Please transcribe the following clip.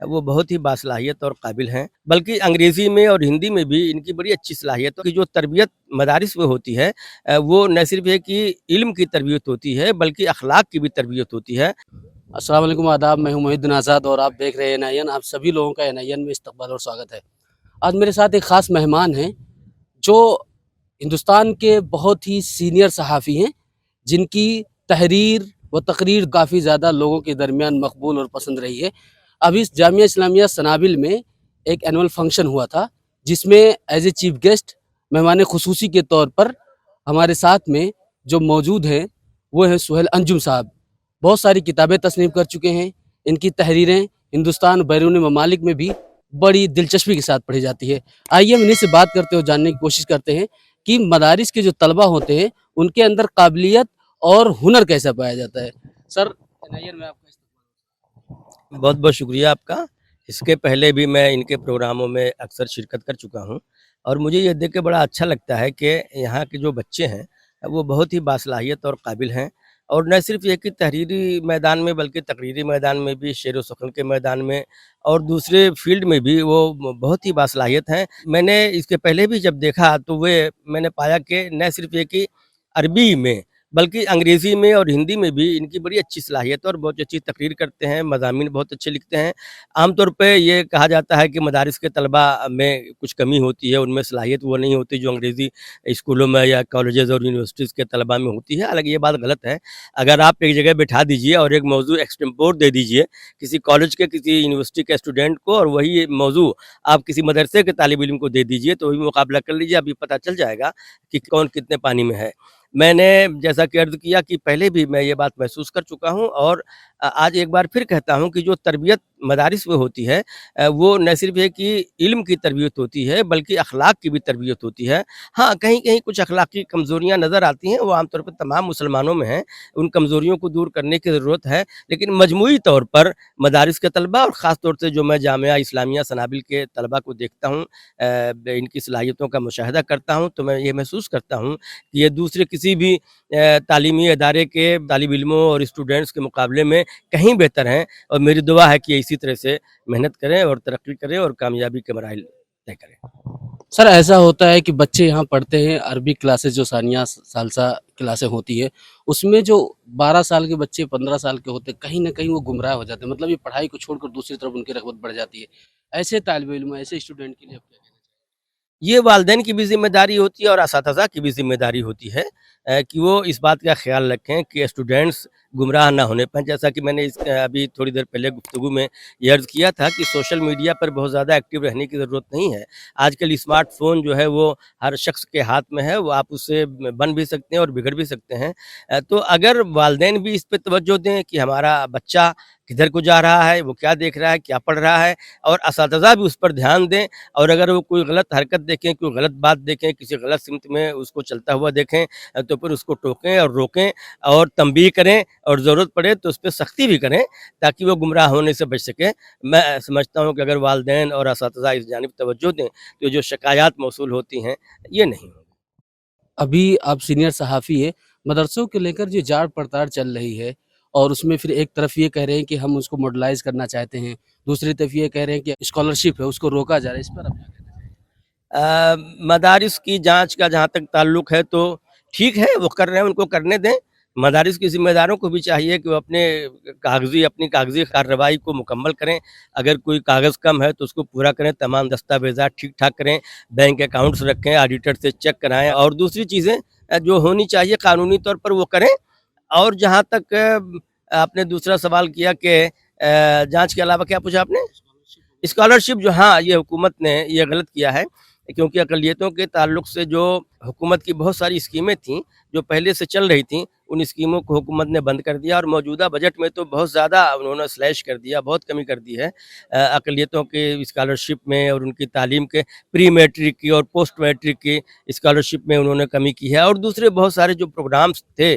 وہ بہت ہی باصلاحیت اور قابل ہیں، بلکہ انگریزی میں اور ہندی میں بھی ان کی بڑی اچھی صلاحیت ہے کہ جو تربیت مدارس میں ہوتی ہے وہ نہ صرف ہے کہ علم کی تربیت ہوتی ہے بلکہ اخلاق کی بھی تربیت ہوتی ہے۔ السلام علیکم، آداب، میں ہوں محی الدین آزاد اور آپ دیکھ رہے ہیں NIN۔ آپ سبھی لوگوں کا NIN میں استقبال اور سواگت ہے۔ آج میرے ساتھ ایک خاص مہمان ہیں جو ہندوستان کے بہت ہی سینئر صحافی ہیں، جن کی تحریر و تقریر کافی زیادہ لوگوں کے درمیان مقبول اور پسند رہی ہے۔ ابھی جامعہ اسلامیہ سنابل میں ایک اینول فنکشن ہوا تھا جس میں ایز اے چیف گیسٹ مہمان خصوصی کے طور پر ہمارے ساتھ میں جو موجود ہیں وہ ہیں سہیل انجم صاحب۔ بہت ساری کتابیں تصنیف کر چکے ہیں، ان کی تحریریں ہندوستان بیرون ممالک میں بھی بڑی دلچسپی کے ساتھ پڑھی جاتی ہے۔ آئیے ہم انہیں سے بات کرتے ہوئے جاننے کی کوشش کرتے ہیں کہ مدارس کے جو طلبہ ہوتے ہیں ان کے اندر قابلیت اور ہنر کیسا پایا جاتا ہے۔ سر NIN میں آپ کا بہت بہت شکریہ آپ کا۔ اس کے پہلے بھی میں ان کے پروگراموں میں اکثر شرکت کر چکا ہوں اور مجھے یہ دیکھ کے بڑا اچھا لگتا ہے کہ یہاں کے جو بچے ہیں وہ بہت ہی باصلاحیت اور قابل ہیں، اور نہ صرف یہ کہ تحریری میدان میں بلکہ تقریری میدان میں بھی، شعر و سخن کے میدان میں اور دوسرے فیلڈ میں بھی وہ بہت ہی باصلاحیت ہیں۔ میں نے اس کے پہلے بھی جب دیکھا تو میں نے پایا کہ نہ صرف یہ کہ عربی میں بلکہ انگریزی میں اور ہندی میں بھی ان کی بڑی اچھی صلاحیت اور بہت اچھی تقریر کرتے ہیں، مضامین بہت اچھے لکھتے ہیں۔ عام طور پہ یہ کہا جاتا ہے کہ مدارس کے طلباء میں کچھ کمی ہوتی ہے، ان میں صلاحیت وہ نہیں ہوتی جو انگریزی اسکولوں میں یا کالجز اور یونیورسٹیز کے طلباء میں ہوتی ہے۔ حالانکہ یہ بات غلط ہے۔ اگر آپ ایک جگہ بٹھا دیجئے اور ایک موضوع ایکسٹمپور دے دیجئے کسی کالج کے کسی یونیورسٹی کے اسٹوڈنٹ کو، اور وہی موضوع آپ کسی مدرسے کے طالب علم کو دے دیجئے تو وہی مقابلہ کر لیجئے، ابھی پتہ چل جائے گا کہ کون کتنے پانی میں ہے۔ میں نے جیسا کہ عرض کیا کہ پہلے بھی میں یہ بات محسوس کر چکا ہوں، اور آج ایک بار پھر کہتا ہوں کہ جو تربیت مدارس میں ہوتی ہے وہ نہ صرف ہے کہ علم کی تربیت ہوتی ہے بلکہ اخلاق کی بھی تربیت ہوتی ہے۔ ہاں، کہیں کہیں کچھ اخلاقی کمزوریاں نظر آتی ہیں، وہ عام طور پر تمام مسلمانوں میں ہیں، ان کمزوریوں کو دور کرنے کی ضرورت ہے، لیکن مجموعی طور پر مدارس کے طلباء اور خاص طور سے جو میں جامعہ اسلامیہ سنابل کے طلباء کو دیکھتا ہوں، ان کی صلاحیتوں کا مشاہدہ کرتا ہوں، تو میں یہ محسوس کرتا ہوں کہ یہ دوسرے کسی بھی تعلیمی ادارے کے طالب علموں اور اسٹوڈنٹس کے مقابلے میں کہیں بہتر ہیں، اور میری دعا ہے کہ اسی طرح سے محنت کریں اور ترقی کریں اور کامیابی کے مراحل طے کریں۔ سر ایسا ہوتا ہے کہ بچے یہاں پڑھتے ہیں، عربی کلاسز جو ثانیہ ثالثہ کلاسیں ہوتی ہے، اس میں جو 12 سال کے بچے 15 سال کے ہوتے ہیں کہیں نہ کہیں وہ گمراہ ہو جاتے ہیں، مطلب یہ پڑھائی کو چھوڑ کر دوسری طرف ان کی رغبت بڑھ جاتی ہے۔ ایسے طالب علم، ایسے اسٹوڈنٹ کے لیے آپ کیا کہنا چاہیں یہ والدین کی بھی ذمہ داری ہوتی ہے اور اساتذہ کی بھی ذمہ داری ہوتی ہے کہ وہ اس بات کا خیال رکھیں کہ اسٹوڈنٹس گمراہ نہ ہونے پائیں۔ جیسا کہ میں نے ابھی تھوڑی دیر پہلے گفتگو میں یہ عرض کیا تھا کہ سوشل میڈیا پر بہت زیادہ ایکٹیو رہنے کی ضرورت نہیں ہے۔ آج کل اسمارٹ فون جو ہے وہ ہر شخص کے ہاتھ میں ہے، وہ آپ اس سے بن بھی سکتے ہیں اور بگڑ بھی سکتے ہیں۔ تو اگر والدین بھی اس پہ توجہ دیں کہ ہمارا بچہ کدھر کو جا رہا ہے، وہ کیا دیکھ رہا ہے، کیا پڑھ رہا ہے، اور اساتذہ بھی اس پر دھیان دیں، اور اگر وہ کوئی غلط حرکت دیکھیں، کوئی غلط بات دیکھیں، کسی غلط سمت میں اس کو چلتا ہوا دیکھیں تو پھر اس کو ٹوکیں اور روکیں اور تنبیہ کریں، اور ضرورت پڑے تو اس پہ سختی بھی کریں تاکہ وہ گمراہ ہونے سے بچ سکیں۔ میں سمجھتا ہوں کہ اگر والدین اور اساتذہ اس جانب توجہ دیں تو جو شکایات موصول ہوتی ہیں یہ نہیں ہوگی۔ ابھی آپ سینئر صحافی ہیں، مدرسوں کو لے کر جو جاڑ پڑتاڑ چل رہی ہے، اور اس میں پھر ایک طرف یہ کہہ رہے ہیں کہ ہم اس کو ماڈلائز کرنا چاہتے ہیں، دوسری طرف یہ کہہ رہے ہیں کہ اسکالرشپ ہے اس کو روکا جا رہا ہے، اس پر آپ کیا کہنا چاہیں گے؟ مدارس کی جانچ کا جہاں تک تعلق ہے تو ٹھیک ہے، وہ کر رہے ہیں، ان کو کرنے دیں۔ مدارس کے ذمہ داروں کو بھی چاہیے کہ وہ اپنی کاغذی کارروائی کو مکمل کریں۔ اگر کوئی کاغذ کم ہے تو اس کو پورا کریں، تمام دستاویزات ٹھیک ٹھاک کریں، بینک اکاؤنٹس رکھیں، آڈیٹر سے چیک کرائیں، اور دوسری چیزیں جو ہونی چاہیے قانونی طور پر وہ کریں۔ اور جہاں تک آپ نے دوسرا سوال کیا کہ جانچ کے علاوہ کیا پوچھا آپ نے؟ اسکالرشپ، جو ہاں یہ حکومت نے یہ غلط کیا ہے، کیونکہ اقلیتوں کے تعلق سے جو حکومت کی بہت ساری اسکیمیں تھیں جو پہلے سے چل رہی تھیں، ان اسکیموں کو حکومت نے بند کر دیا، اور موجودہ بجٹ میں تو بہت زیادہ انہوں نے سلیش کر دیا، بہت کمی کر دی ہے اقلیتوں کے اسکالرشپ میں، اور ان کی تعلیم کے پری میٹرک کی اور پوسٹ میٹرک کی اسکالرشپ میں انہوں نے کمی کی ہے، اور دوسرے بہت سارے جو پروگرامز تھے